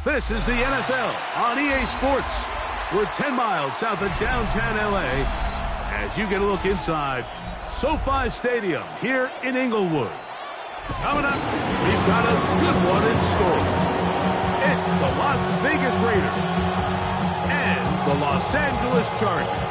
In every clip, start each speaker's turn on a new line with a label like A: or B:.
A: This is the NFL on EA Sports. We're 10 miles south of downtown LA as you get a look inside SoFi Stadium here in Inglewood. Coming up, we've got a good one in store. It's the Las Vegas Raiders and the Los Angeles Chargers.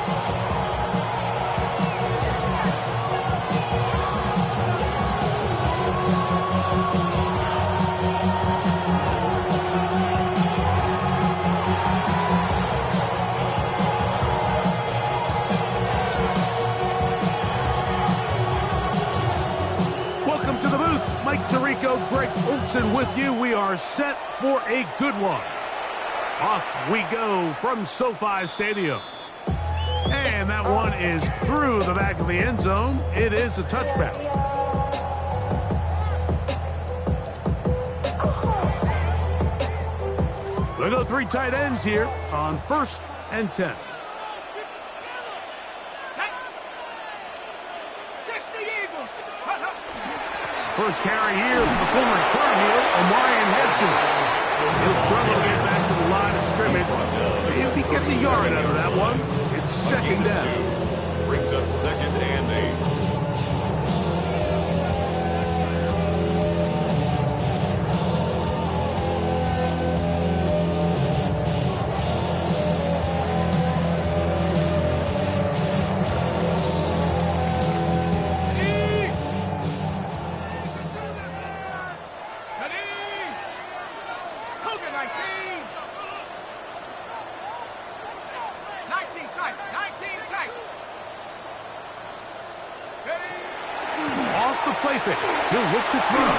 A: Mike Tirico, Greg Olson with you. We are set for a good one. Off we go from SoFi Stadium. And that one is through the back of the end zone. It is a touchback. We'll go 3 tight ends here on 1st and 10. First carry here from the former Tar Heel, Omarion Hudson. He'll struggle to get back to the line of scrimmage. If he gets a yard out of that one, it's 2nd down.
B: Brings up 2nd and 8.
A: Play fake. He'll look to throw.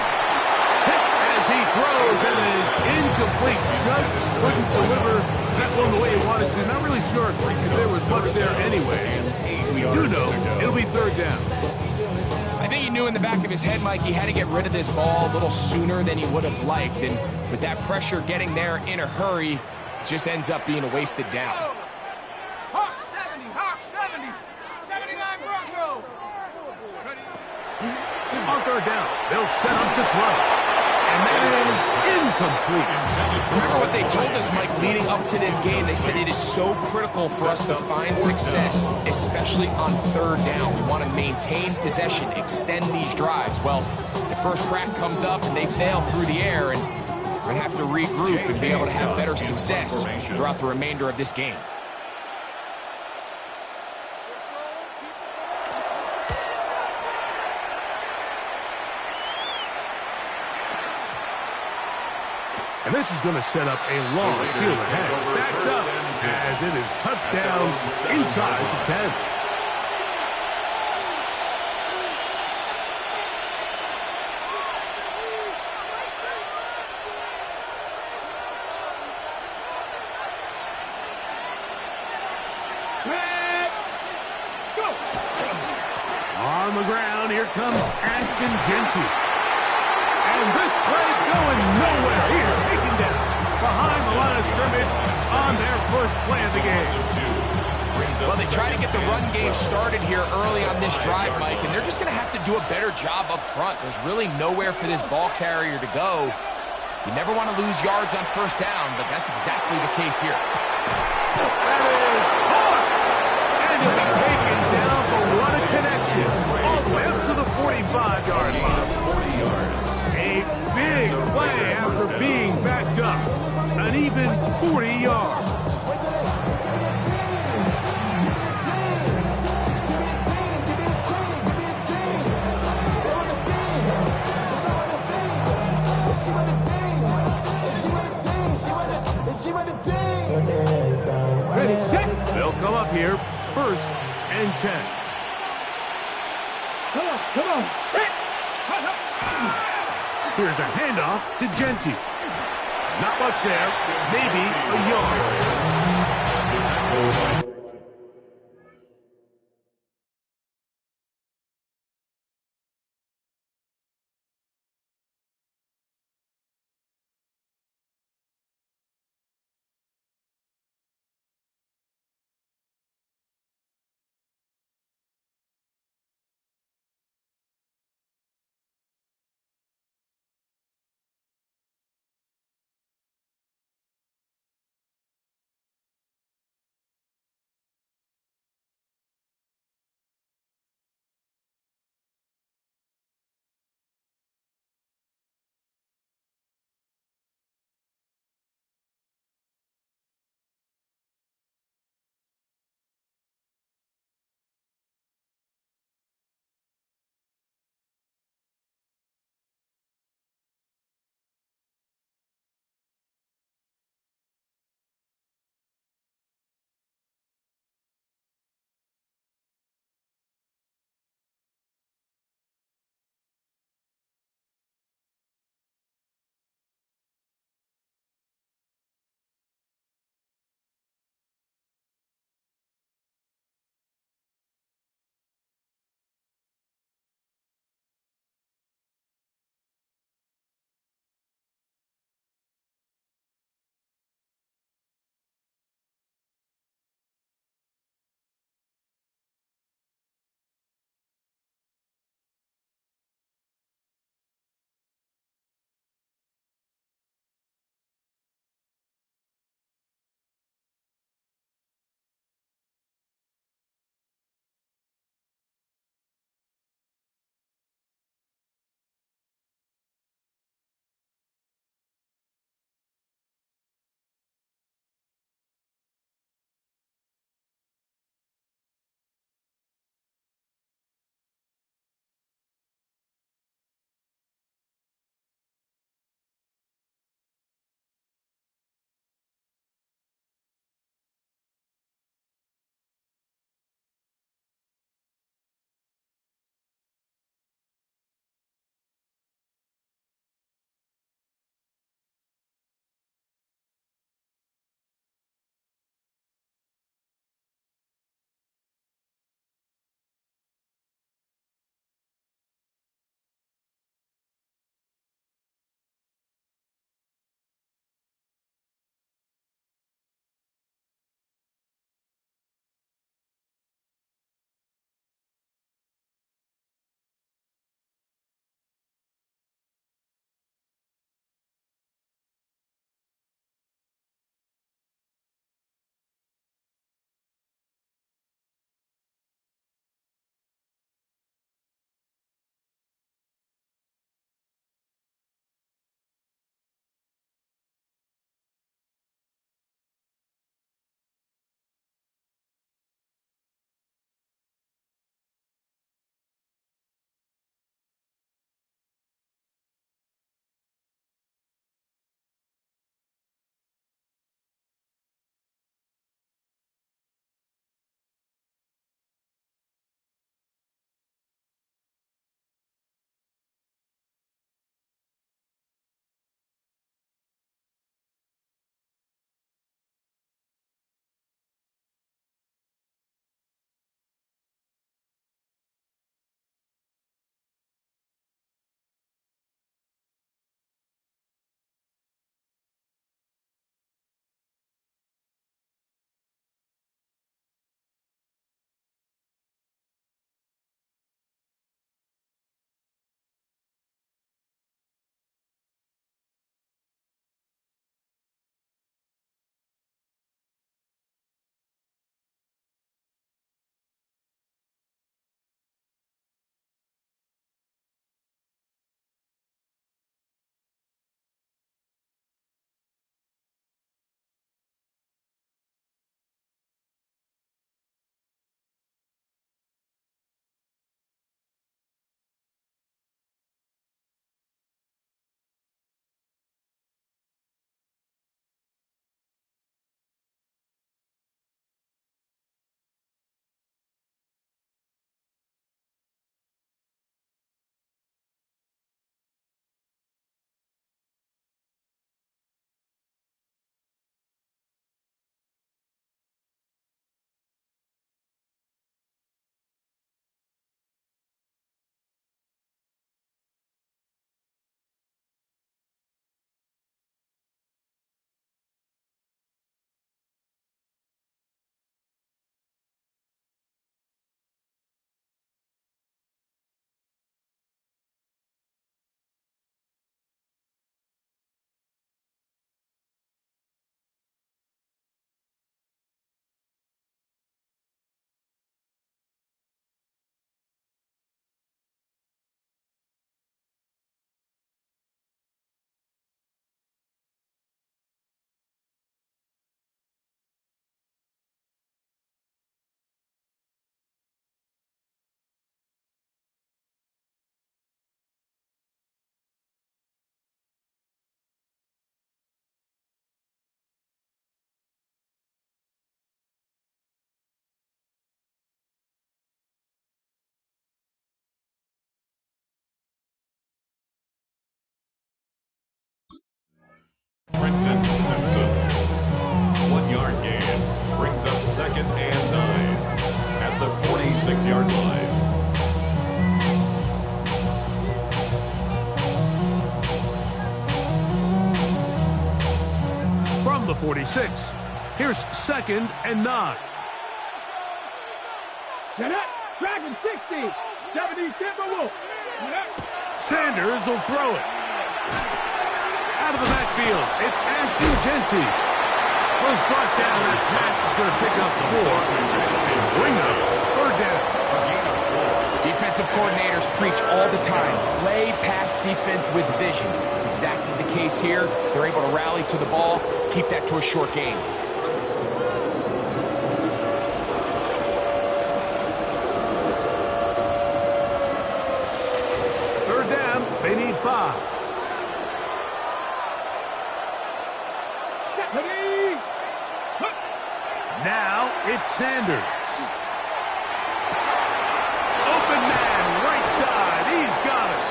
A: Hit as he throws, and it is incomplete. Just couldn't deliver that one the way he wanted to. Not really sure if there was much there anyway. We do know it'll be 3rd down.
C: I think he knew in the back of his head, Mike, he had to get rid of this ball a little sooner than he would have liked. And with that pressure getting there in a hurry, it just ends up being a wasted down.
D: Hawk 70, Hawk 70, 79 Broncos.
A: On 3rd down, they'll set up to throw. And that is incomplete.
C: Remember what they told us, Mike, leading up to this game. They said it is so critical for us to find success, especially on 3rd down. We want to maintain possession, extend these drives. Well, the first crack comes up and they fail through the air, and we're going to have to regroup and be able to have better success throughout the remainder of this game.
A: And this is going to set up a long field ahead. Backed up as it is touchdown inside the 10. On the ground, here comes Ashton Genty. And this play going nowhere. He is taken down behind the line of scrimmage on their first play of the game.
C: Well, they try to get the run game started here early on this drive, Mike, and they're just going to have to do a better job up front. There's really nowhere for this ball carrier to go. You never want to lose yards on 1st down, but that's exactly the case here.
A: That is hard. And he'll be taken down for what a connection. All the way up to the 45-yard line. 40 yards. A big play after being backed up. An even 40 yards. They'll come up here, 1st and 10.
D: Come on.
A: Here's a handoff to Genty. Not much there. Maybe a yard.
B: 46-yard line.
A: From the 46, here's 2nd and 9.
D: Get it. Dragon 60. 70 Timberwolf.
A: Sanders will throw it. Out of the backfield, it's Ashton Genty. Goes brought down, and that pass is going to pick up 4 and bring up 3rd down.
C: Defensive coordinators preach all the time, play pass defense with vision. It's exactly the case here. They're able to rally to the ball, keep that to a short game.
A: They need 5. Now it's Sanders. Open man, right side. He's got it.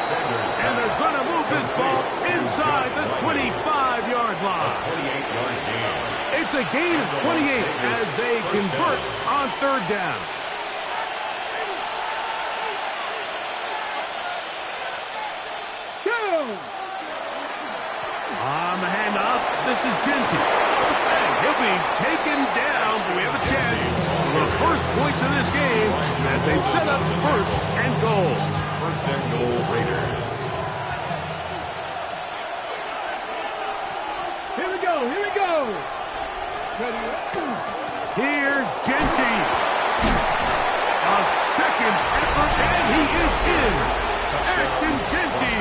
A: And they're going to move this ball inside the 25-yard line.
B: 28-yard gain.
A: It's a gain of 28 as they convert on 3rd down. On the handoff, this is Genty. And he'll be taken down, but we have a chance for the first points of this game as they've set up 1st and goal.
B: 1st and goal, Raiders.
D: Here we go. Here we go.
A: Here's Genty. A 2nd effort, and he is in. Ashton Genty.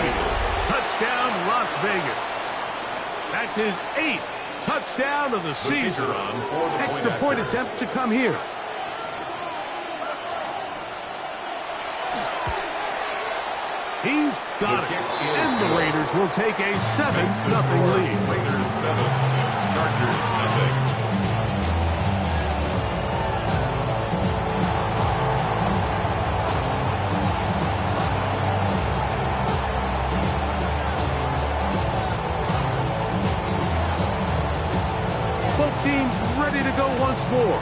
A: Touchdown, Las Vegas. That's his 8th touchdown of the season. Extra point attempt to come here. He's got it. And the Raiders will take a 7-0 lead.
B: Raiders 7, Chargers 0.
A: 'Both teams ready to go once more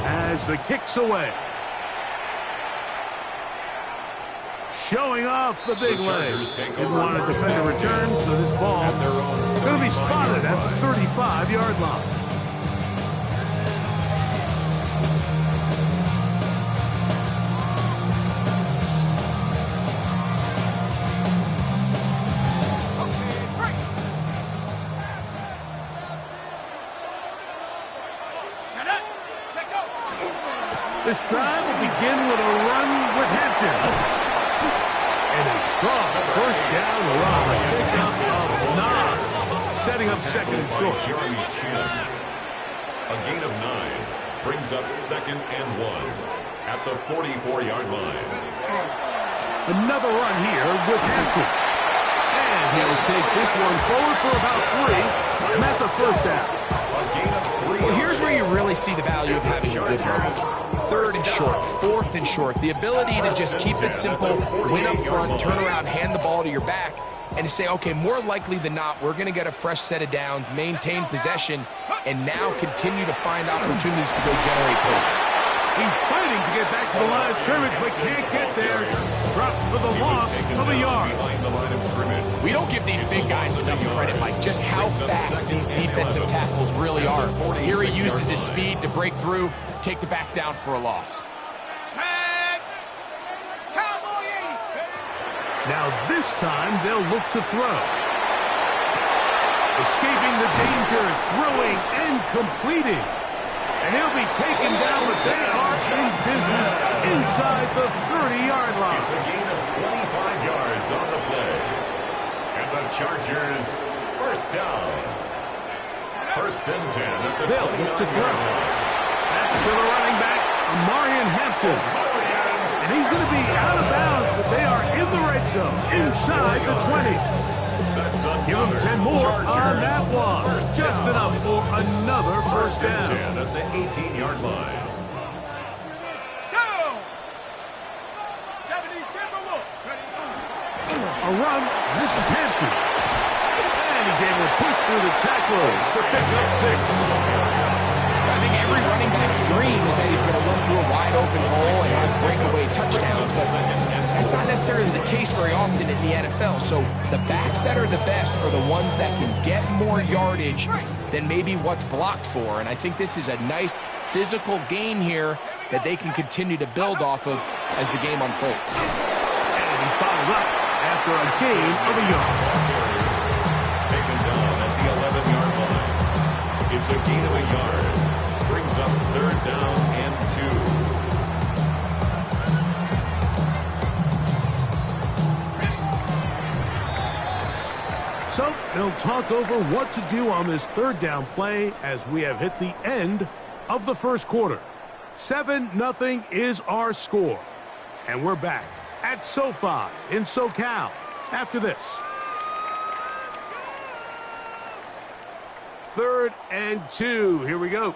A: as the kick's away. Showing off the big leg. Didn't want to defend a return, so this ball going to be spotted at the 35-yard line. This drive will begin with a run with Hampton. And a strong 1st down run. Pick up of 9. Setting up 2nd and short.
B: A gain of 9 brings up 2nd and 1 at the 44-yard line.
A: Another run here with Hampton. And he'll take this one forward for about 3. And that's a 1st down.
B: A gain of 3.
C: Well, here's where you really see the value of having a good run. 3rd and short, 4th and short. The ability to just keep it simple, win up front, turn around, hand the ball to your back, and to say, okay, more likely than not, we're going to get a fresh set of downs, maintain possession, and now continue to find opportunities to go generate points.
A: He's fighting to get back to the line of scrimmage, but can't get there. Drops for the loss of a yard.
C: We don't give these big guys enough credit, Mike, just how fast these defensive tackles really are. Here he uses his speed to break through, take the back down for a loss.
A: Now this time they'll look to throw. Escaping the danger, throwing and completing. And he'll be taken down, but they are in business inside the 30-yard line.
B: It's a gain of 25 yards on the play. And the Chargers, 1st down. 1st and 10 at the
A: they'll look to throw. That's to the running back, Amarian Hampton. And he's going to be out of bounds, but they are in the red zone, inside the 20. Give them 10 more on that one. Just enough for another 1st down.
B: At the 18-yard line.
D: Go! 70 Timberwolf.
A: A run. This is Hampton. And he's able to push through the tacklers to pick up 6.
C: I think every running back's dream is that he's going to run through a wide open hole and have breakaway necessarily the case very often in the NFL. So the backs that are the best are the ones that can get more yardage than maybe what's blocked for. And I think this is a nice physical gain here that they can continue to build off of as the game unfolds.
A: And he's bottled up after a gain of a yard.
B: Taken down at the 11-yard line. It's a gain of a yard. Brings up 3rd down and 2.
A: So they'll talk over what to do on this 3rd down play as we have hit the end of the first quarter. 7-0 is our score. And we're back at SoFi in SoCal after this. 3rd and 2. Here we go.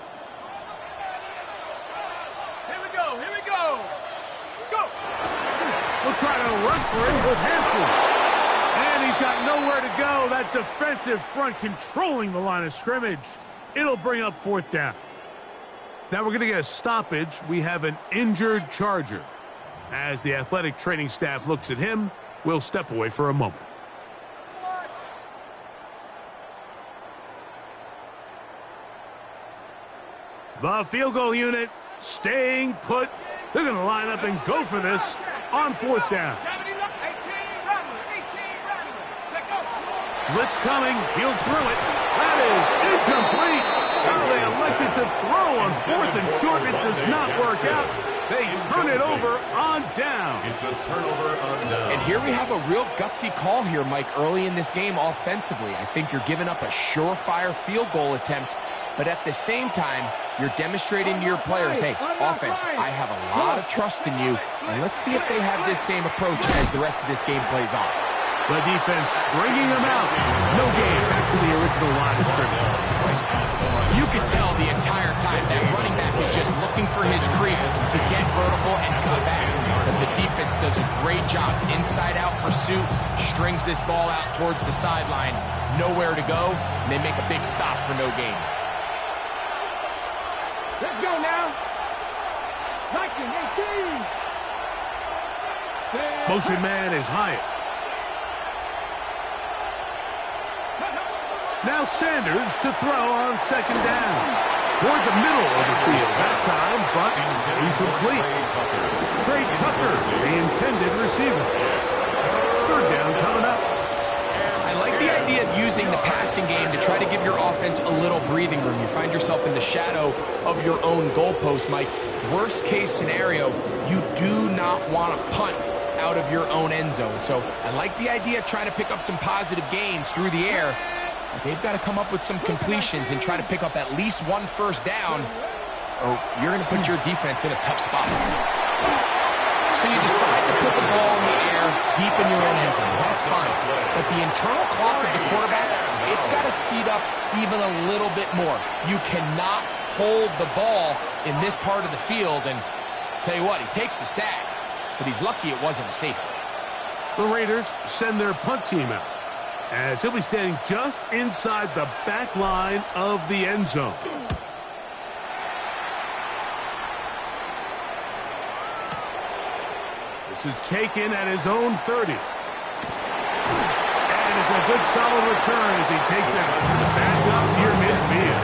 D: Here we go. Here we go. Go.
A: We'll try to run for him with Hampton. And he's got nowhere to go. That defensive front controlling the line of scrimmage. It'll bring up 4th down. Now we're going to get a stoppage. We have an injured Charger. As the athletic training staff looks at him, we'll step away for a moment. The field goal unit staying put. They're going to line up and go for this on 4th down. Blitz coming. He'll throw it. That is incomplete. Now they elected to throw on 4th and short. It does not work out. They turn it over on down.
B: It's a turnover on down.
C: And here we have a real gutsy call here, Mike, early in this game offensively. I think you're giving up a surefire field goal attempt, but at the same time, you're demonstrating to your players, hey, offense, I have a lot of trust in you, and let's see if they have this same approach as the rest of this game plays on.
A: The defense stringing them out. No gain. Back to the original line of scrimmage.
C: You can tell the entire time that running back is just looking for his crease to get vertical and cut back. But the defense does a great job. Inside-out pursuit, strings this ball out towards the sideline. Nowhere to go, and they make a big stop for no gain.
D: Let's go now. 19, 18.
A: Motion man is Hyatt. Now Sanders to throw on 2nd down. Toward the middle of the field that time, but incomplete. Trey Tucker, the intended receiver. 3rd down coming up.
C: I like the idea of using the passing game to try to give your offense a little breathing room. You find yourself in the shadow of your own goalpost, Mike. Worst case scenario, you do not want to punt out of your own end zone. So I like the idea of trying to pick up some positive gains through the air. But they've got to come up with some completions and try to pick up at least 1 first down, or you're going to put your defense in a tough spot. So you decide to put the ball in the air deep in your own end zone. That's fine. But the internal clock of the quarterback, it's got to speed up even a little bit more. You cannot hold the ball in this part of the field. And tell you what, he takes the sack, but he's lucky it wasn't a safety.
A: The Raiders send their punt team out, as he'll be standing just inside the back line of the end zone. This is taken at his own 30. And it's a good solid return as he takes it back up near midfield.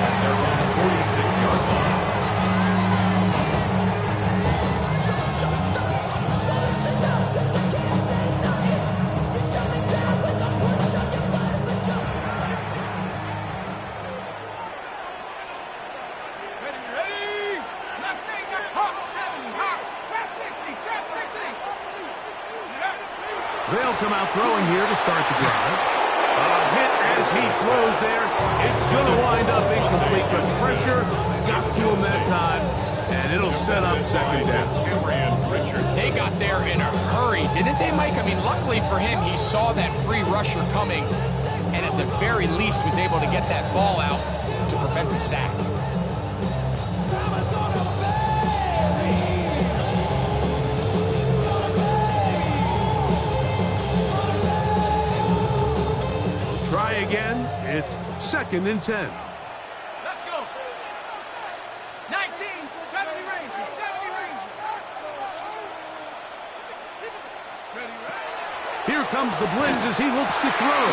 B: And they're on the 46-yard line.
A: They'll come out throwing here to start the drive. A hit as he throws there. It's going to wind up incomplete, but pressure got to him that time, and it'll set up 2nd down.
C: They got there in a hurry, didn't they, Mike? I mean, luckily for him, he saw that free rusher coming, and at the very least was able to get that ball out to prevent the sack.
A: Try again. It's 2nd and 10.
D: Let's go. 19, 70 range, 70 range.
A: Here comes the blitz as he looks to throw.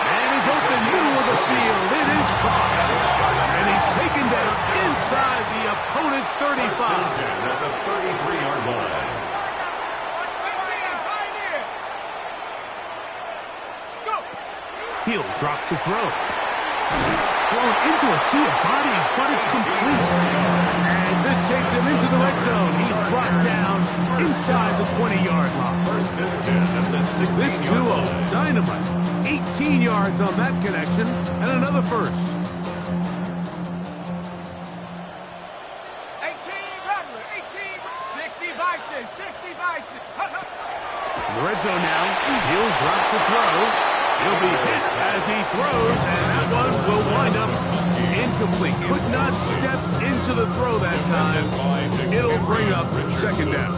A: And is open middle of the field. It is caught. And he's taken down inside the opponent's 35.
B: At the 33-yard line.
A: He'll drop to throw. Thrown into a sea of bodies, but it's complete. And this takes him into the red zone. He's brought down inside the 20-yard line.
B: First and 10 at the 16-yard
A: This duo,
B: line.
A: dynamite. 18 yards on that connection, and another first.
D: 60 Bison, 60 Bison.
A: In the red zone now, he'll drop to throw. He'll be hit as he throws, and that one will wind up incomplete. Could not step into the throw that time. It'll bring up second down.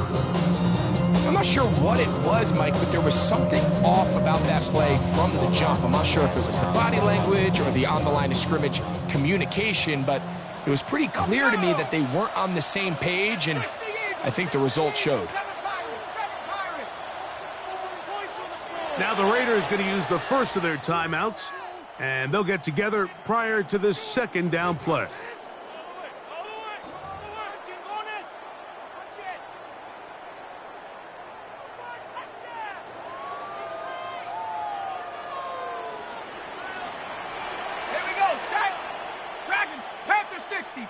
C: I'm not sure what it was, Mike, but there was something off about that play from the jump. I'm not sure if it was the body language or the on-the-line of scrimmage communication, but it was pretty clear to me that they weren't on the same page, and I think the result showed.
A: Now the Raiders going to use the first of their timeouts, and they'll get together prior to this second down play.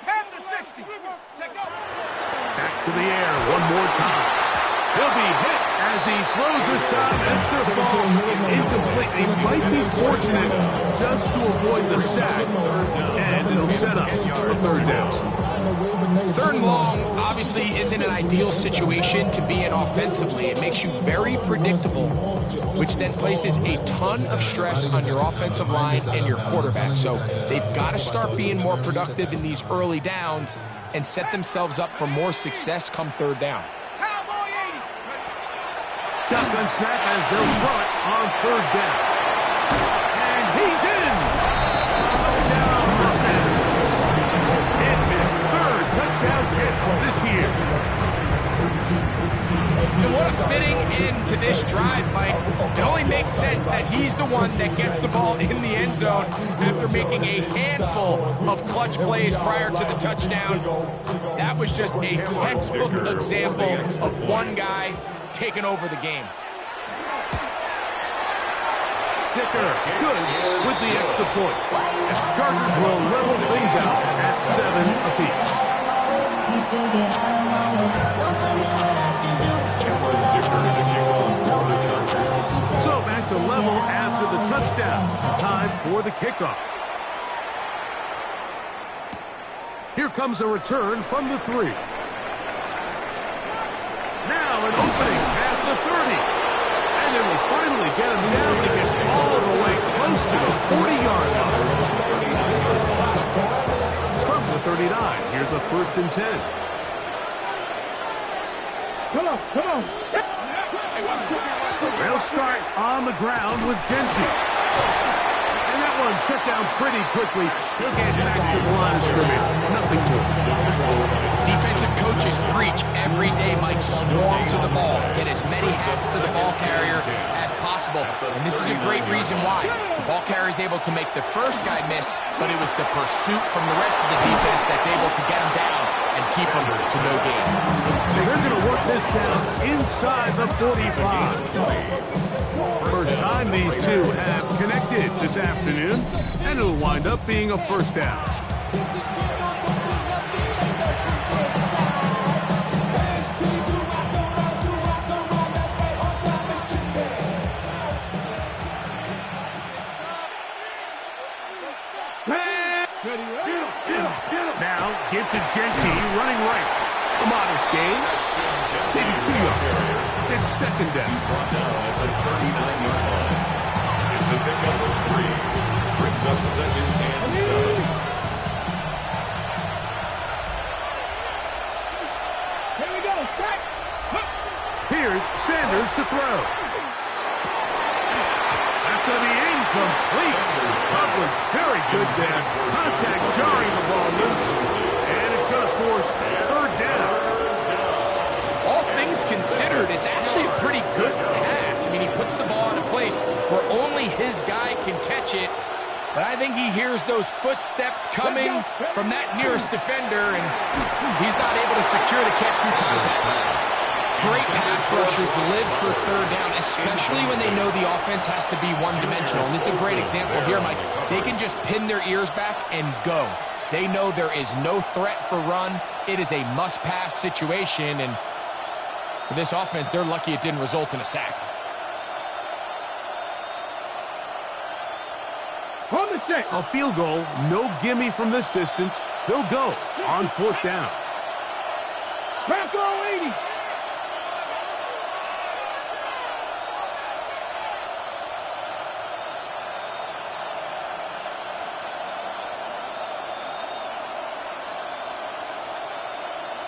D: Panther 60. Take over.
A: Back to the air one more time. He'll be hit as he throws this time, and it's going to fall incomplete. He might be fortunate just to avoid the sack, and it'll set up a third down.
C: Third and long obviously isn't an ideal situation to be in offensively. It makes you very predictable, which then places a ton of stress on your offensive line and your quarterback. So they've got to start being more productive in these early downs and set themselves up for more success come third down.
A: Shotgun snap as they'll throw it on third down. And he's in! Touchdown for Sanders. It's his third touchdown catch this year.
C: And what a fitting end to this drive, Mike. It only makes sense that he's the one that gets the ball in the end zone after making a handful of clutch plays prior to the touchdown. That was just a textbook example of one guy taking over the game.
A: Dicker, good with the extra point. And the Chargers will level things out at 7 apiece. So back to level after the touchdown. Time for the kickoff. Here comes a return from the 3. Now an opening past the 30. And it will finally get him down to get all the way close to the 40-yard line. From the 39, here's a 1st and 10.
D: Come on.
A: They'll start on the ground with Genty. And that one shut down pretty quickly. He'll get back to the line of scrimmage. Nothing to it.
C: Defensive coaches preach every day, Mike, swarm to the ball. Get as many hats to the ball carrier as possible. And this is a great reason why. The ball carrier is able to make the first guy miss, but it was the pursuit from the rest of the defense that's able to get him down and keep him to no gain.
A: They're going to work this down inside the 45. First time these two have connected this afternoon, and it'll wind up being a first down. Now, give to Genty, running right. A modest gain. Maybe 2 yards. It's second down.
B: Brought down at the 39-yard line. It's a pickup of 3. Brings up 2nd and 7.
D: Here we go. Strike.
A: Here's Sanders to throw. That's going to be incomplete. That was very good there. Contact jarring the ball loose. And it's going to force third down.
C: All things considered, it's actually a pretty good pass. I mean, he puts But I think he hears those footsteps coming from that nearest defender, and he's not able to secure the catch through contact. Great pass rushers live for third down, especially when they know the offense has to be one-dimensional. And this is a great example here, Mike. They can just pin their ears back and go. They know there is no threat for run. It is a must-pass situation, and for this offense, they're lucky it didn't result in a sack.
A: A field goal, no gimme from this distance. They'll go on fourth down.
D: Bronco 80.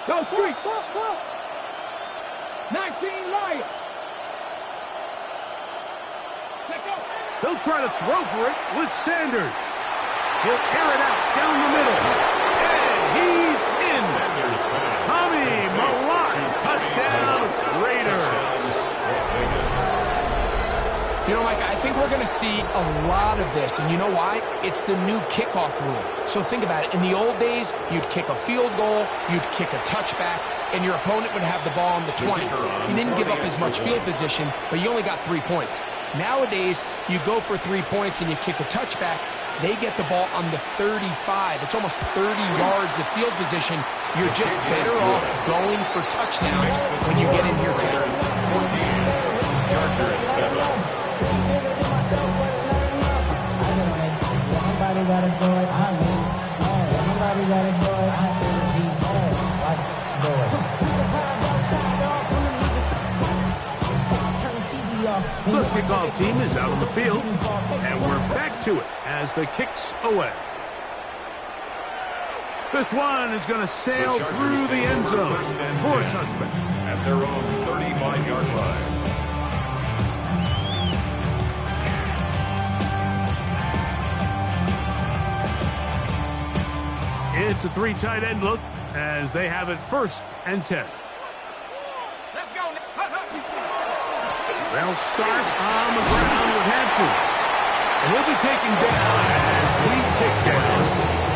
D: Go street. 19 Lions.
A: They'll try to throw for it with Sanders. He'll air it out down the middle. And he's in. Tommy Malott, touchdown Raiders.
C: You know, Mike, I think we're going to see a lot of this, and you know why? It's the new kickoff rule. So think about it. In the old days, you'd kick a field goal, you'd kick a touchback, and your opponent would have the ball on the 20. You didn't give up as much field position, but you only got 3 points. Nowadays, you go for 3 points and you kick a touchback, they get the ball on the 35. It's almost 30 yards of field position. You're just better off going for touchdowns when you get in here today.
B: 14, Chargers 7.
E: Somebody gotta do it, I mean, somebody gotta do it, I should be like, do it.
A: The kickoff team is out on the field, and we're back to it as the kick's away. This one is going to sail through the end zone for a touchback.
B: At their own 35-yard line.
A: It's a 3 tight end look as they have it 1st and 10.
D: Let's go.
A: They'll start on the ground with Hampton. And he'll be taken down as we tick down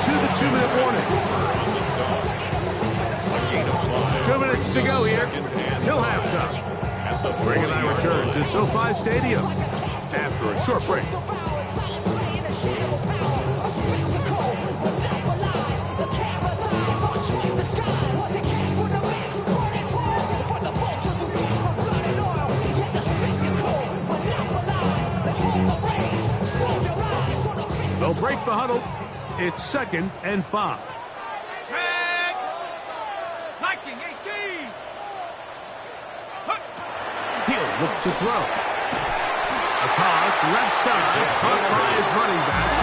A: to the 2-minute warning. 2 minutes to go here till halftime. Greg and I return to SoFi Stadium after a short break. They'll break the huddle. It's 2nd and 5.
D: Check. Viking 18.
A: He'll look to throw. A toss left side, caught by his running back.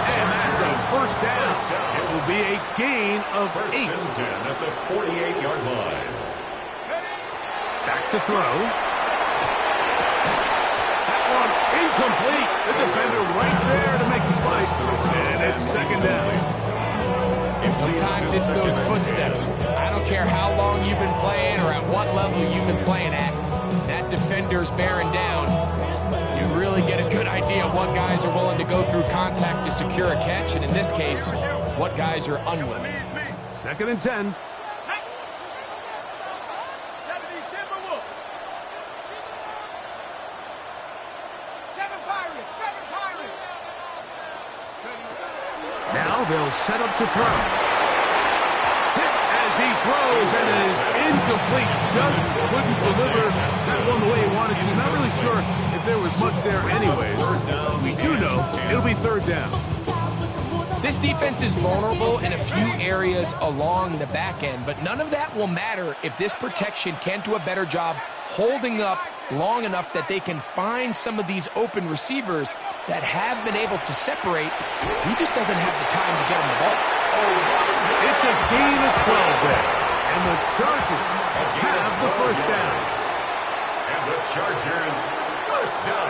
A: And that's a 1st down. It will be a gain of 8.
B: 1st and 10 at the 48-yard line.
A: Back to throw. That one incomplete. The defender right there to make the fight. And it's 2nd down.
C: Sometimes it's those footsteps. I don't care how long you've been playing or at what level you've been playing at. That defender's bearing down. You really get a good idea of what guys are willing to go through contact to secure a catch, and in this case, what guys are unwilling.
A: 2nd and 10.
D: 70 Timberwolves. 7 Pirates. 7 Pirates.
A: Now they'll set up to throw. Hit as he throws, and it is incomplete. Just couldn't deliver that one the way he wanted to. Not really sure if there was much there anyways. We do know it'll be 3rd down.
C: This defense is vulnerable in a few areas along the back end, but none of that will matter if this protection can't do a better job holding up long enough that they can find some of these open receivers that have been able to separate. He just doesn't have the time to get him the ball.
A: It's a gain of 12 there, and the Chargers have the 1st down.
B: And the Chargers 1st down.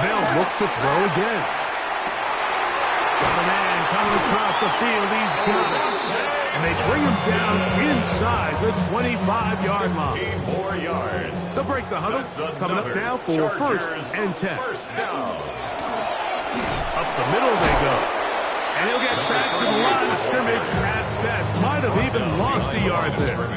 A: They'll look to throw again. Got a man coming across the field. He's got it. And they bring him down inside the 25-yard line.
B: 16 more yards.
A: They'll break the huddle. Coming up now for
B: Chargers
A: 1st and 10.
B: 1st down.
A: A Up the middle they go. And he'll get back to the line of scrimmage at best. Might have even lost a yard there.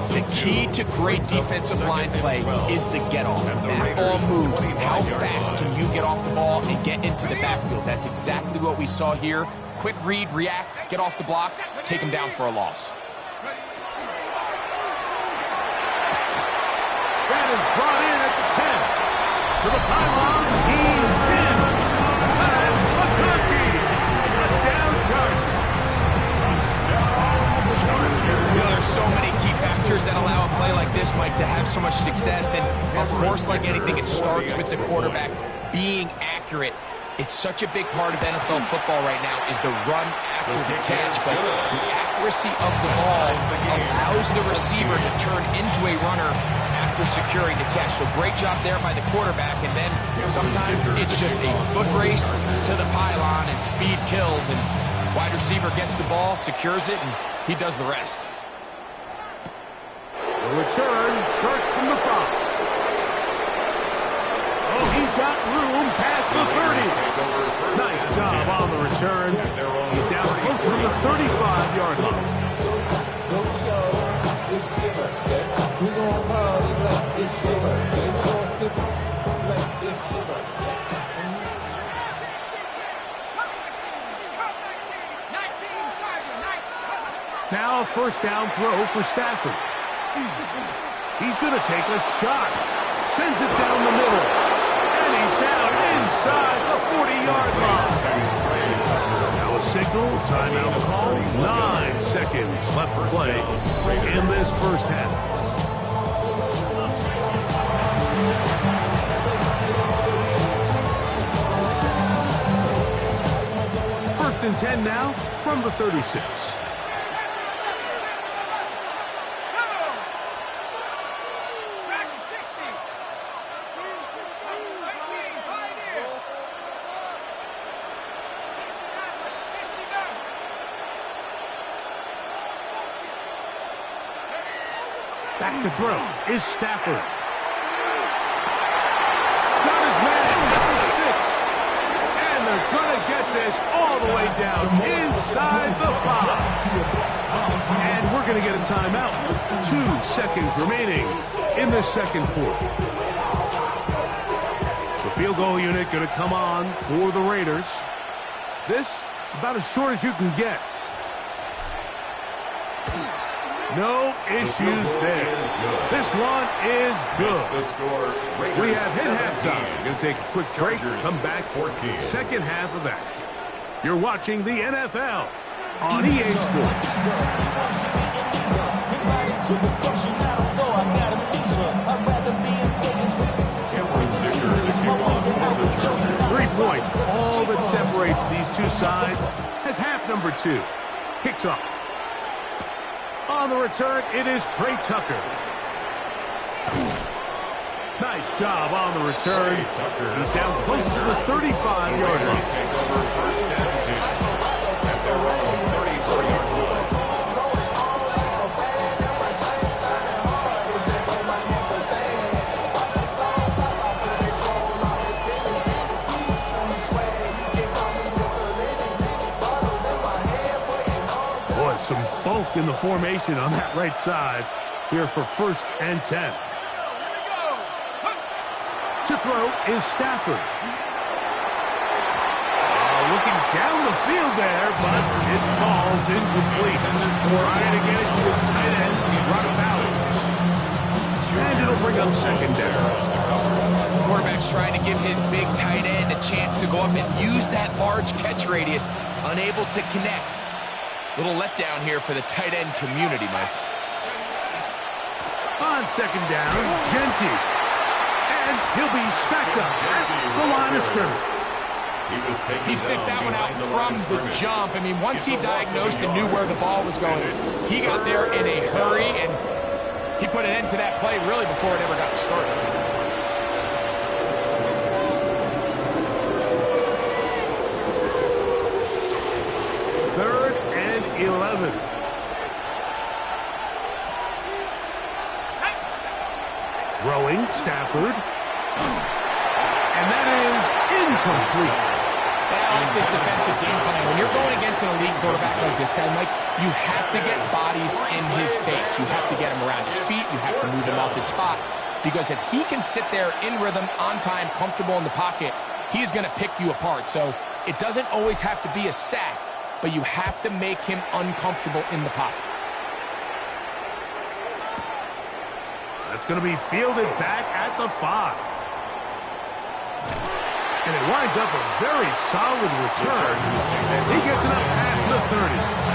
C: The key to great defensive line play is the get-off. That ball moves. How fast can you get off the ball and get into the backfield? That's exactly what we saw here. Quick read, react, get off the block, take him down for a loss.
A: That is brought in at the 10. To the pylon, he's in. And McConkey, a down charge.
C: You know, there's so many key factors that allow a play like this, Mike, to have so much success. And, of course, like anything, it starts with the quarterback being accurate. It's such a big part of NFL football right now is the run after the catch. But the accuracy of the ball allows the receiver to turn into a runner after securing the catch. So great job there by the quarterback. And then sometimes it's just a foot race to the pylon and speed kills. And wide receiver gets the ball, secures it, and he does the rest.
A: The return starts from the 5. Oh, he's got room past the 30. Nice job on the return. He's down close to the 35-yard line. Now a first down throw for Stafford. He's going to take a shot. Sends it down the middle. And he's down inside the 40-yard line. Now a signal, timeout call. 9 seconds left to play in this first half. First and 10 now from the 36. Back to throw is Stafford. Got his man at the 6. And they're going to get this all the way down inside the 5. And we're going to get a timeout with 2 seconds remaining in the second quarter. The field goal unit going to come on for the Raiders. This about as short as you can get. No issues there. This one is good. We have hit halftime. Going to take a quick break. Come back for the second half of action. You're watching the NFL on EA Sports. Points, all that separates these two sides, as half number 2 kicks off. On the return, it is Trey Tucker. Nice job on the return. He's down close to the 35-yard line. Some bulk in the formation on that right side here for first and 10. To throw is Stafford. Looking down the field there, but it falls incomplete. Trying to get it to his tight end, run about it. And it'll bring up second down.
C: The quarterback's trying to give his big tight end a chance to go up and use that large catch radius. Unable to connect. Little letdown here for the tight end community, Mike.
A: On second down, Genty. And he'll be stacked up at the line of scrimmage.
C: He sniffed that one out from the jump. I mean, once he diagnosed and knew where the ball was going, he got there in a hurry, and he put an end to that play really before it ever got started.
A: Third and 11. Throwing, Stafford. And that is incomplete.
C: I like this defensive game plan. When you're going against an elite quarterback like this guy, Mike, you have to get bodies in his face. You have to get him around his feet. You have to move him off his spot. Because if he can sit there in rhythm, on time, comfortable in the pocket, he's going to pick you apart. So it doesn't always have to be a sack, but you have to make him uncomfortable in the pocket.
A: That's going to be fielded back at the 5. And it winds up a very solid return as he gets it up past the 30.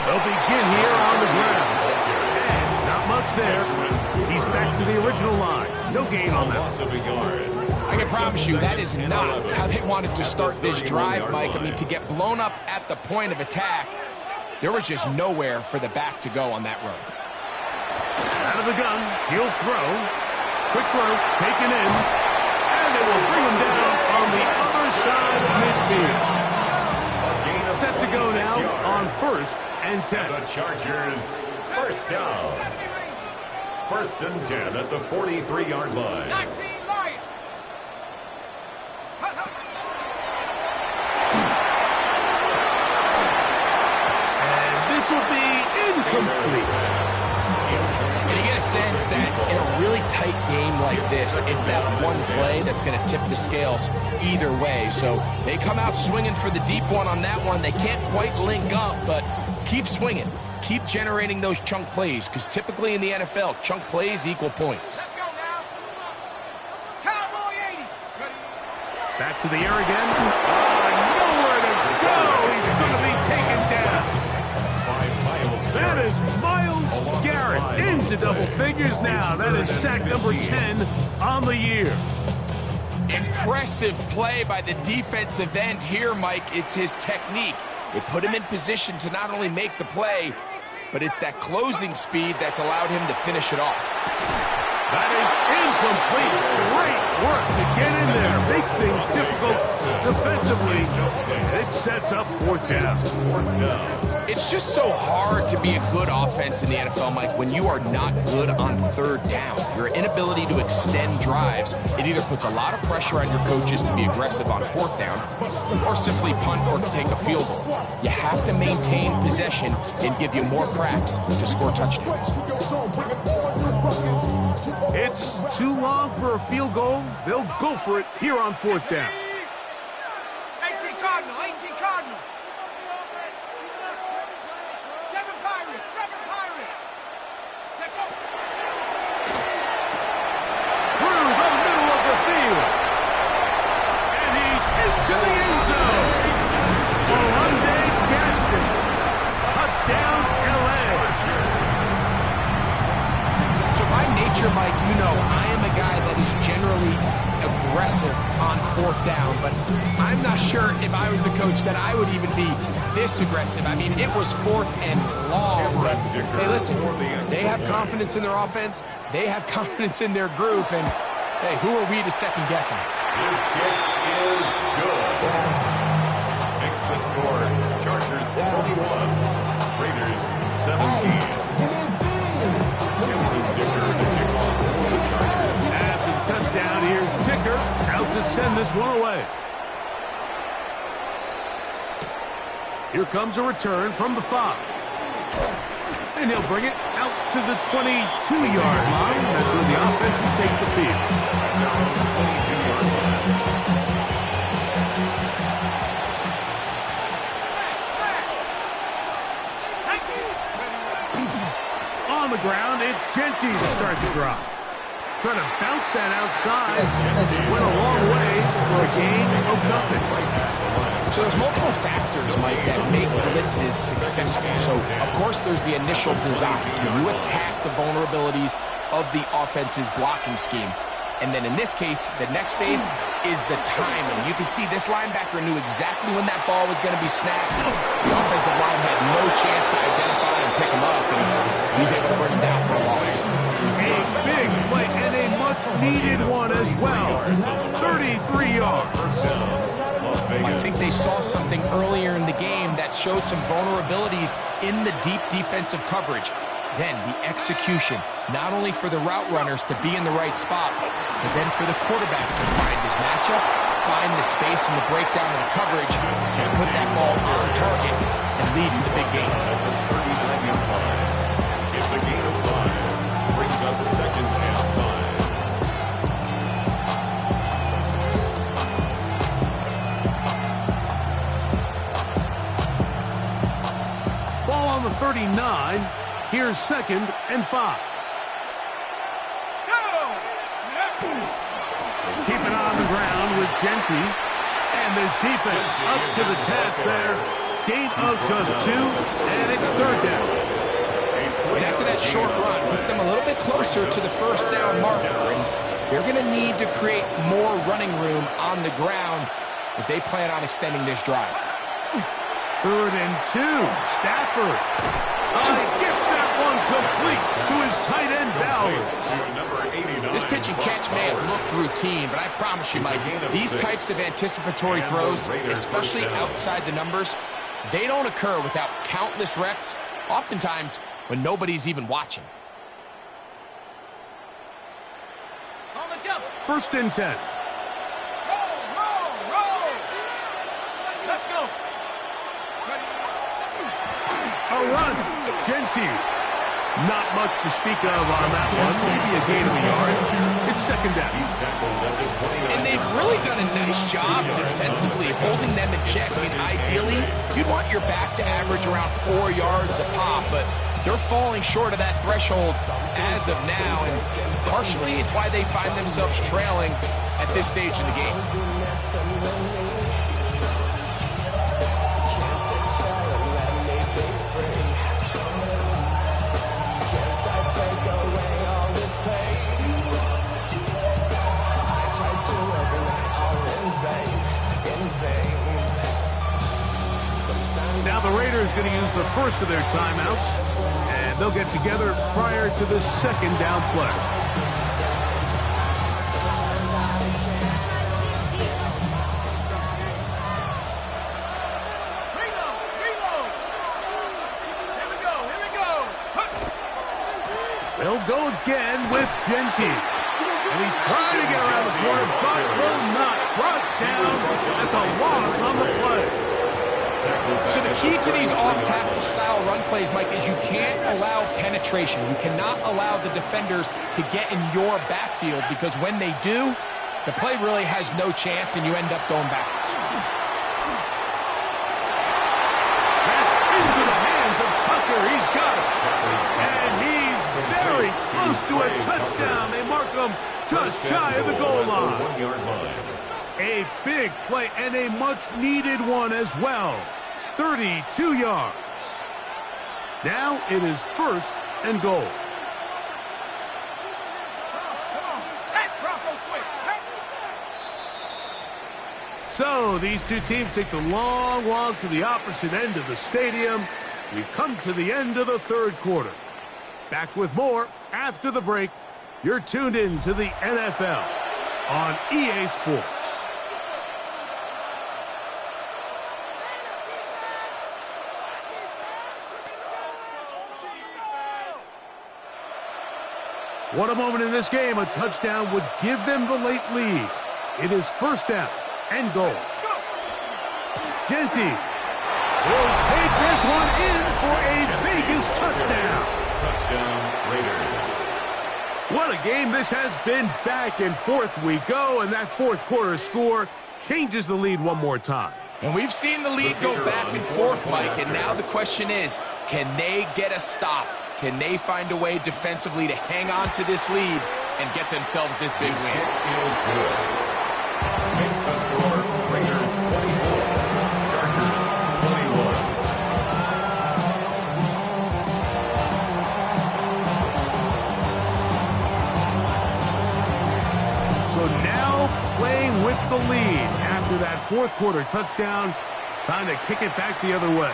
A: They'll begin here on the ground. And not much there. He's back to the original line. No gain on that.
C: I can promise you that is not how they wanted to start this drive, Mike. I mean, to get blown up at the point of attack, there was just nowhere for the back to go on that road.
A: Out of the gun, he'll throw. Quick throw, taken in. And it will bring him down on the other side of midfield. Set to go now on 1st and 10.
B: The Chargers, first down. 1st and 10 at the 43-yard line.
D: 19 Lions.
A: And this will be incomplete.
C: And you get a sense that in a really tight game like this, it's that one play that's going to tip the scales either way. So they come out swinging for the deep one on that one. They can't quite link up, but keep swinging. Keep generating those chunk plays, because typically in the NFL, chunk plays equal points.
D: Let's go now. Cowboy 80.
A: Back to the air again. Nowhere to go. He's going to be taken down. That is Myles Garrett into double figures now. That is sack number 10 on the year.
C: Impressive play by the defensive end here, Mike. It's his technique. It put him in position to not only make the play, but it's that closing speed that's allowed him to finish it off.
A: That is incomplete. Great work to get in there. Make things difficult defensively. It sets up 4th down.
C: It's just so hard to be a good offense in the NFL, Mike, when you are not good on 3rd down. Your inability to extend drives, it either puts a lot of pressure on your coaches to be aggressive on 4th down or simply punt or take a field goal. You have to maintain possession and give you more cracks to score touchdowns.
A: It's too long for a field goal. They'll go for it here on 4th down.
D: 18 Cardinal. 18 Cardinal. 7 Pirates. 7 Pirates. Check out.
A: Through the middle of the field. And he's into the end zone. Orlando Gaston. Touchdown, L.A.
C: So by nature, Mike, you know I am a guy that is generally aggressive on 4th down, but I'm not sure if I was the coach that I would even be this aggressive. I mean, it was 4th and long. But, hey, listen, they have confidence in their offense. They have confidence in their group, and, hey, who are we to second-guess them?
B: His kick is good. Makes the score Chargers 21, Raiders 17.
A: After the touchdown, here's Dicker out to send this one away. Here comes a return from the 5. And he'll bring it out to the 22-yard line. That's where the offense will take the field.
B: 22-yard line.
A: On the ground, it's Genty to start the drive. Trying to bounce that outside. Went a long way for a gain of nothing.
C: So there's multiple factors, Mike, that make blitzes successful. So, of course, there's the initial design. Can you attack the vulnerabilities of the offense's blocking scheme? And then in this case, the next phase is the timing. You can see this linebacker knew exactly when that ball was going to be snapped. The offensive line had no chance to identify and pick him up. And He's able to bring him down for a loss.
A: A big play and a much-needed one as well. 33 yards.
C: I think they saw something earlier in the game that showed some vulnerabilities in the deep defensive coverage. Then the execution, not only for the route runners to be in the right spot, but then for the quarterback to find his matchup, find the space and the breakdown of the coverage, and put that ball on target and lead to the big game.
B: It's a gain of 5. Brings up 2nd and 5.
A: Ball on the 39. Here's 2nd and 5. Keep it on the ground with Genty. And this defense up to the task there. Gain of just 2, and it's 3rd down.
C: And after that short run, puts them a little bit closer to the 1st down marker. And they're going to need to create more running room on the ground if they plan on extending this drive.
A: 3rd and 2. Stafford. He gets that one complete to his tight end, Bowers.
C: This pitch and catch may have looked routine, but I promise you, Mike, these types of anticipatory throws, especially outside the numbers, they don't occur without countless reps, oftentimes when nobody's even watching.
A: 1st and 10.
D: Let's go.
A: A run. Genty. Not much to speak of on that one. Maybe a gain of a yard. It's 2nd down.
C: And they've really done a nice job defensively, holding them in check. I mean, ideally, you'd want your back to average around 4 yards a pop, but they're falling short of that threshold as of now, and partially it's why they find themselves trailing at this stage in the game.
A: Now the Raiders going to use the first of their timeouts, and they'll get together prior to the 2nd down play.
D: Reload. Here we go.
A: They'll go again with Genty. And he's trying to get around the corner, but will not. Brought down. That's a loss on the play.
C: So the key to these off-tackle style run plays, Mike, is you can't allow penetration. You cannot allow the defenders to get in your backfield, because when they do, the play really has no chance and you end up going backwards.
A: That's into the hands of Tucker. He's got it. And he's very close to a touchdown. They mark him just shy of the goal line.
B: 1 yard line.
A: A big play and a much-needed one as well. 32 yards. Now it is 1st and goal. So these two teams take the long walk to the opposite end of the stadium. We've come to the end of the 3rd quarter. Back with more after the break. You're tuned in to the NFL on EA Sports. What a moment in this game. A touchdown would give them the late lead. It is 1st down and goal. Genty will take this one in for a Vegas touchdown.
B: Touchdown, Raiders.
A: What a game this has been. Back and forth we go, and that 4th quarter score changes the lead one more time.
C: And we've seen the lead go back and forth, Mike, and now the question is, can they get a stop? Can they find a way defensively to hang on to this lead and get themselves this big win?
B: Is good. Makes the score Raiders 24, Chargers 21.
A: So now playing with the lead after that 4th quarter touchdown, trying to kick it back the other way.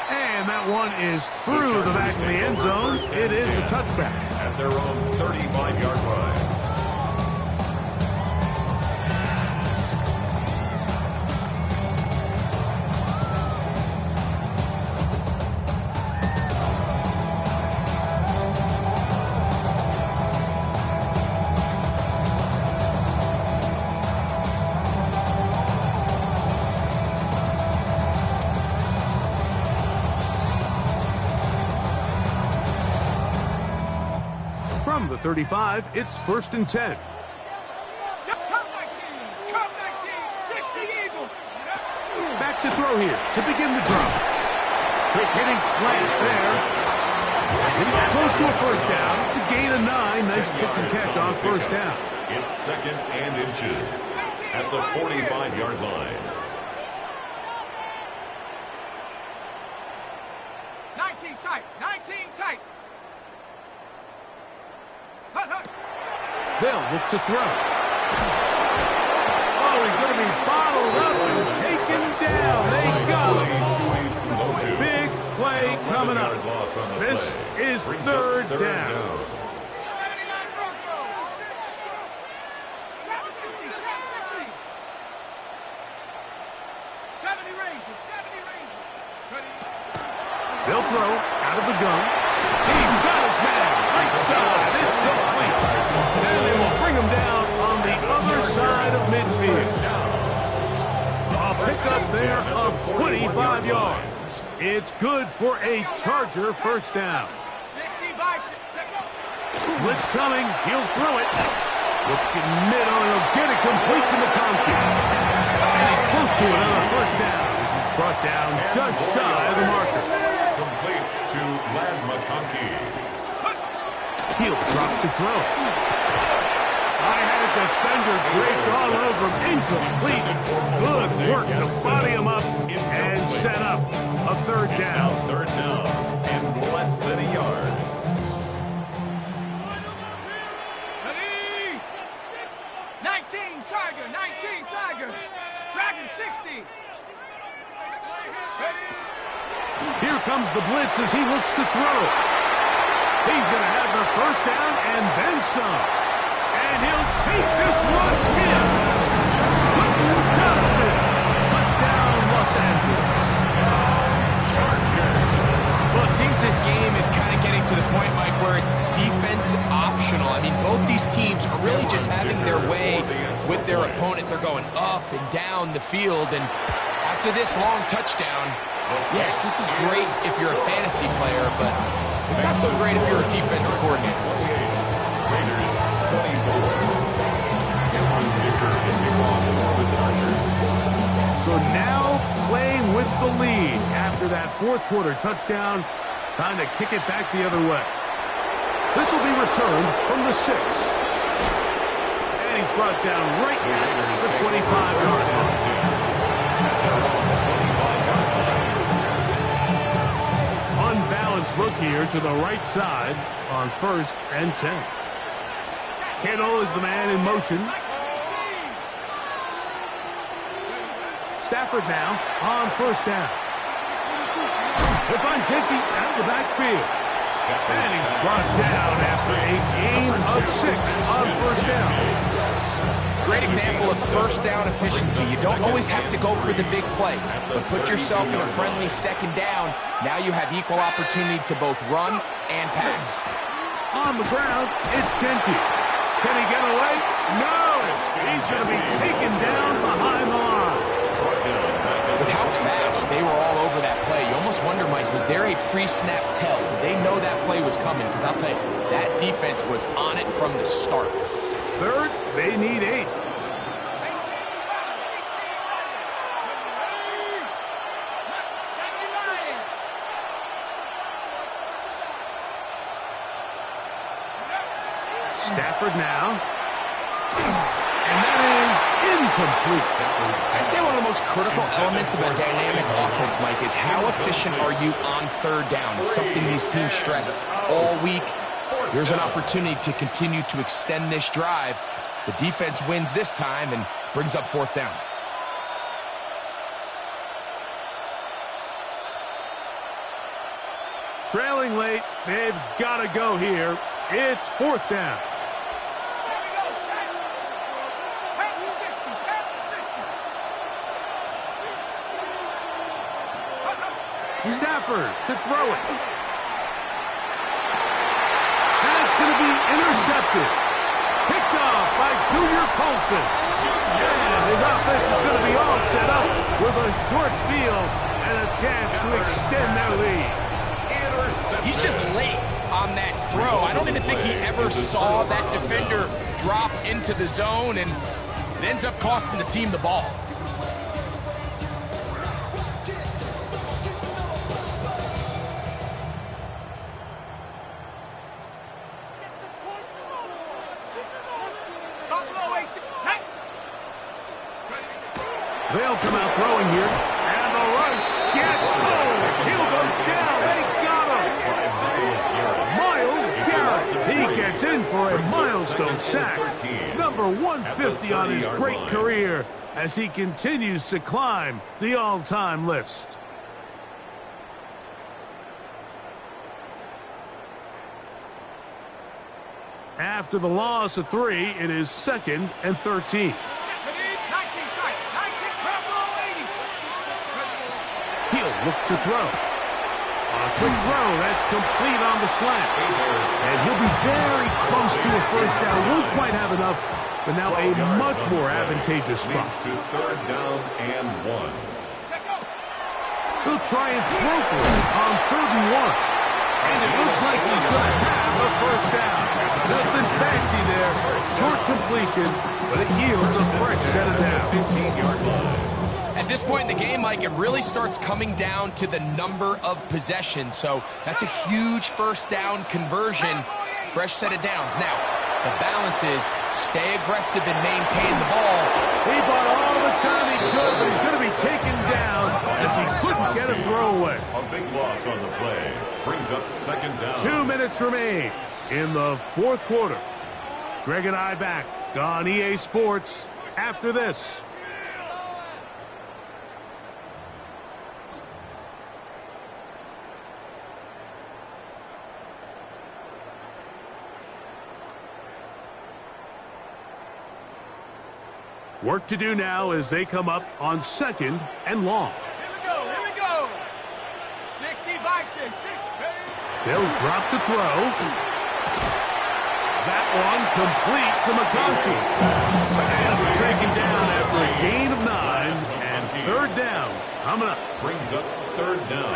A: And that one is through the back of the end zone. It is a touchback.
B: At their own 35-yard line.
A: From the 35, it's 1st and 10. Back to throw here to begin the drive. Quick hitting slant there. He's close to a first down. To gain a 9. Nice pitch and catch on first down.
B: It's 2nd and inches at the 45-yard line.
D: 19 tight. 19 tight.
A: They'll look to throw. Oh, he's going to be bottled up and taken down. They go. Big play coming up. This is 3rd down.
D: 70 Rangers.
A: They'll throw out of the gun. He's got his man. Right side. It's complete. And they will bring him down on the other side of midfield. A pickup there of 25 yards. It's good for a Charger first down.
D: 60 by 6.
A: Blitz coming. He'll throw it. Looking middle. He'll get it complete to McConkey. And he's close to another first down. As he's brought down just shy of the marker.
B: Complete to Lad McConkey.
A: He'll drop to throw. I had a defender draped all over him. Incomplete. Good work to body him up and set up a 3rd down.
B: 3rd down and less than a yard.
D: 19 Tiger. Dragon 60.
A: Here comes the blitz as he looks to throw. He's going to have the first down and then some. And he'll take this one in. Johnston. Touchdown, Los Angeles.
C: Well, it seems this game is kind of getting to the point, Mike, where it's defense optional. I mean, both these teams are really just having their way with their opponent. They're going up and down the field. And after this long touchdown, yes, this is great if you're a fantasy player, but it's not so great if you're a defensive coordinator.
B: Raiders 24.
A: So now playing with the lead after that 4th quarter touchdown. Time to kick it back the other way. This will be returned from the 6. And he's brought down right at the 25-yard line. Unbalanced look here to the right side on 1st and 10. Kittle is the man in motion. Stafford now on 1st down. They'll find Genty at the backfield. And he's brought down after a gain of 6 on 1st down.
C: Great example of first down efficiency. You don't always have to go for the big play, but put yourself in a friendly 2nd down. Now you have equal opportunity to both run and pass.
A: On the ground, it's Genty. Can he get away? No! He's going to be taken down behind the line.
C: With how fast they were all over that play, you almost wonder, Mike, was there a pre-snap tell? Did they know that play was coming? Because I'll tell you, that defense was on it from the start.
A: 3rd, they need 8. Stafford now. And that is incomplete.
C: I'd say one of the most critical elements of a dynamic offense, Mike, is how efficient are you on 3rd down? It's something these teams stress all week. Here's an opportunity to continue to extend this drive. The defense wins this time and brings up 4th down.
A: Trailing late, they've got to go here. It's fourth down. Stafford to throw it. That's going to be intercepted. Picked off by Junior Colson. And his offense is going to be all set up with a short field and a chance to extend their lead.
C: He's just late on that throw. I don't even think he ever saw that defender drop into the zone, and it ends up costing the team the ball.
A: They'll come out throwing here. And the rush gets home. He'll go down. They got him. Miles Garrett. He gets in for a milestone sack. Number 150 on his great career as he continues to climb the all-time list. After the loss of 3, it is 2nd and 13. He'll look to throw. A quick throw, that's complete on the slant. And he'll be very close to a first down. Won't quite have enough, but now a much more advantageous spot.
B: To third down and 1.
A: He'll try and throw for it on 3rd and 1. And it looks like he's going to have a first down. Nothing fancy there. Short completion, but it yields a fresh set of downs.
B: 15-yard line.
C: At this point in the game, Mike, it really starts coming down to the number of possessions. So that's a huge first down conversion. Fresh set of downs. Now, the balance is stay aggressive and maintain the ball.
A: He bought all the time he could, but he's going to be taken down as he couldn't get a throwaway.
B: A big loss on the play. Brings up 2nd down.
A: 2 minutes remain in the 4th quarter. Greg and I back on EA Sports after this. Work to do now as they come up on 2nd and long.
D: Here we go. 60 by 6.
A: They'll drop to throw. That one complete to McConkey. And we're taken down after a gain of 9 and 3rd down. Coming up.
B: Brings up 3rd down.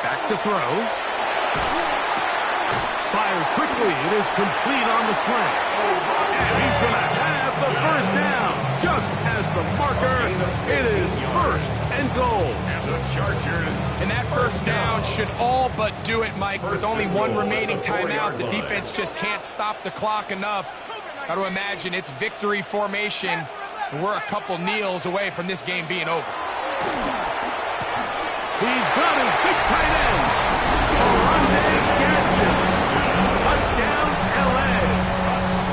A: Back to throw. Fires quickly. It is complete on the slant. And he's going to have the first down. Just as the marker, it is 1st and goal.
B: And the Chargers.
C: And that first down should all but do it, Mike. With only 1 remaining timeout, the defense just can't stop the clock enough. Got to imagine it's victory formation. And we're a couple kneels away from this game being over.
A: He's got his big tight end. Rondé Gadsden. Touchdown, L.A.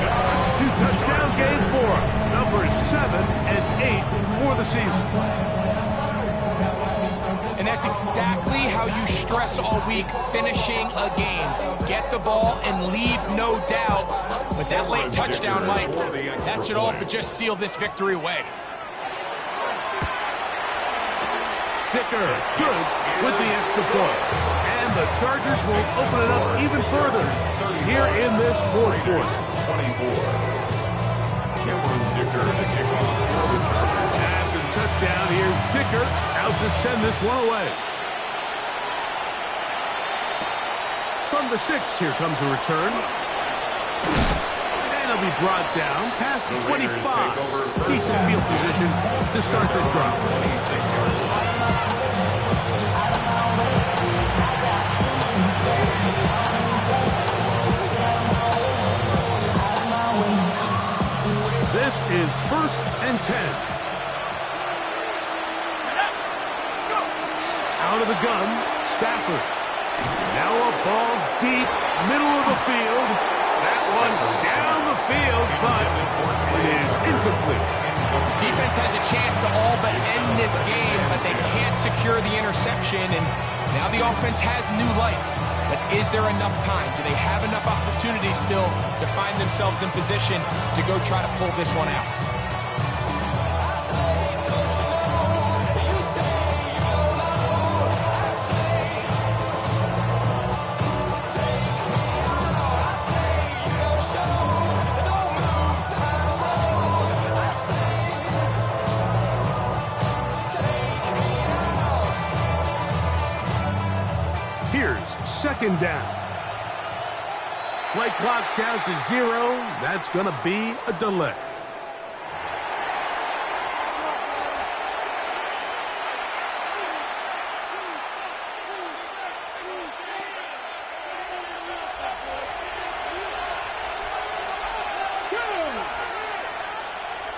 A: That's a 2-touchdown game for him. Numbers 7 and 8 for the season.
C: And that's exactly how you stress all week, finishing a game. Get the ball and leave no doubt. But that late touchdown, Mike, that should all but just seal this victory away.
A: Dicker, good with the extra point. And the Chargers will open it up even further here in this 4th quarter.
B: 24. Cameron Dicker to kick off for the Chargers.
A: After the touchdown, here's Dicker out to send this one away. From the 6, here comes a return. And he'll be brought down past the 25. Decent field position to start this drive.
B: 26-yard line.
A: This is 1st and 10. Out of the gun, Stafford. Now a ball deep, middle of the field. That one down the field, but it is incomplete.
C: Defense has a chance to all but end this game, but they can't secure the interception, and now the offense has new life. But is there enough time? Do they have enough opportunities still to find themselves in position to go try to pull this one out?
A: Second down. Play clock down to 0. That's going to be a delay.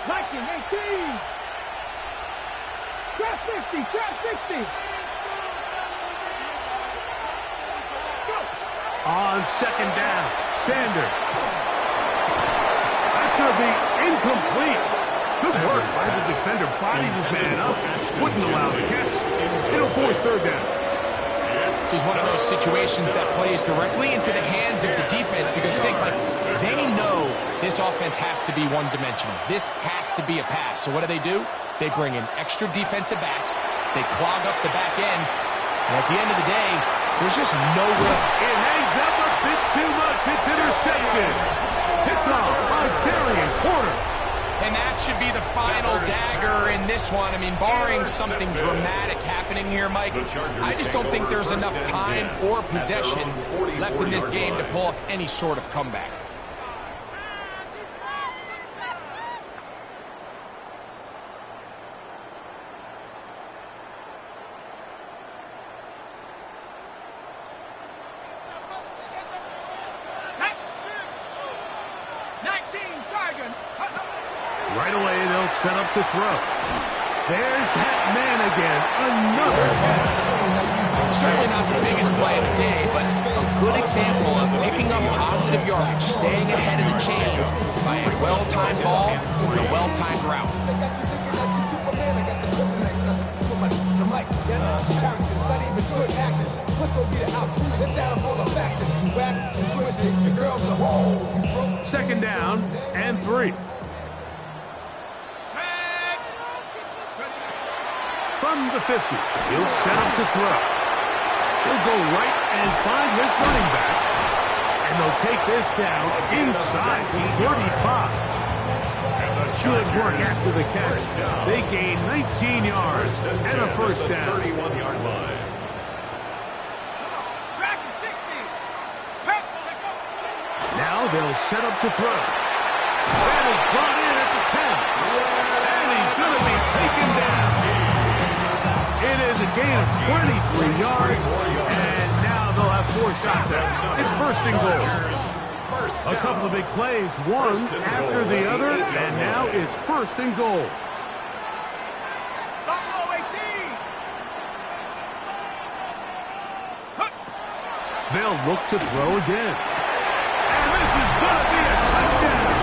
D: Viking 18. Trap 60, trap 60.
A: On second down, Sanders. That's going to be incomplete. Good work by the defender. Bodied his man up. Wouldn't allow the catch. It'll force third down.
C: This is one of those situations that plays directly into the hands of the defense because think, Mike, they know this offense has to be one-dimensional. This has to be a pass. So what do? They bring in extra defensive backs. They clog up the back end. And at the end of the day, there's just no way.
A: It hangs up a bit too much. It's intercepted. Picked off by Darian Porter.
C: And that should be the final dagger in this one. I mean, barring something dramatic happening here, Mike, I just don't think there's enough time or possessions left in this game to pull off any sort of comeback.
A: Right away, they'll set up to throw. There's that man again. Another catch.
C: Certainly not the biggest play of the day, but a good example of picking up positive yardage, staying ahead of the chains by a well-timed ball and a well-timed route.
A: Second down and 3. From the 50, he'll set up to throw. He'll go right and find his running back. And they'll take this down inside the 35. Good work after the catch. They gain 19 yards and a first down.
B: 31-yard line.
A: Now they'll set up to throw. That is brought in at the 10. And he's going to be taken down. It is a gain of 23 yards, and now they'll have 4 shots at it. It's first and goal. A couple of big plays, one after the other, and now it's first and goal. They'll look to throw again. And this is going to be a touchdown.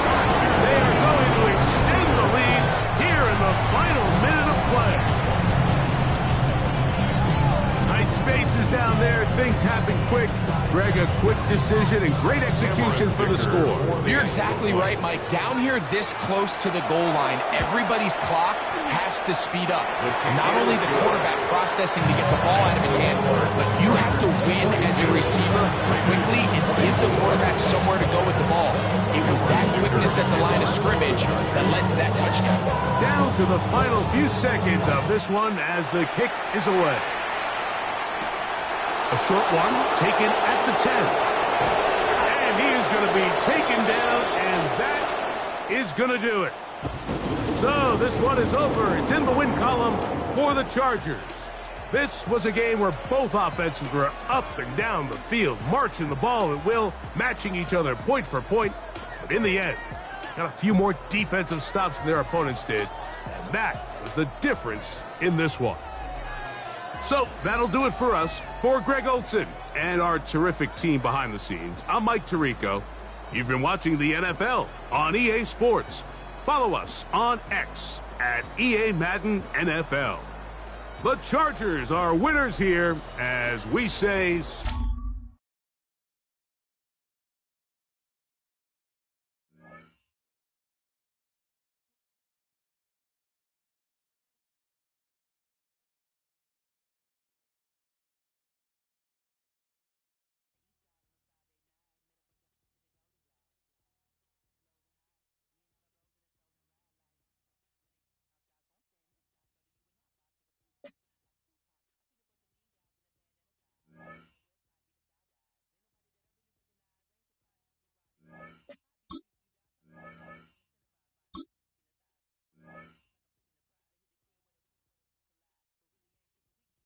A: They are going to extend the lead here in the final minute of play. Spaces down there, things happen quick. Greg, a quick decision and great execution for the score.
C: You're exactly right, Mike. Down here this close to the goal line, everybody's clock has to speed up. Not only the quarterback processing to get the ball out of his hand, but you have to win as a receiver quickly and give the quarterback somewhere to go with the ball. It was that quickness at the line of scrimmage that led to that touchdown.
A: Down to the final few seconds of this one as the kick is away. A short one taken at the 10. And he is going to be taken down, and that is going to do it. So this one is over. It's in the win column for the Chargers. This was a game where both offenses were up and down the field, marching the ball at will, matching each other point for point. But in the end, got a few more defensive stops than their opponents did. And that was the difference in this one. So that'll do it for us. For Greg Olson and our terrific team behind the scenes, I'm Mike Tirico. You've been watching the NFL on EA Sports. Follow us on X at EA Madden NFL. The Chargers are winners here, as we say...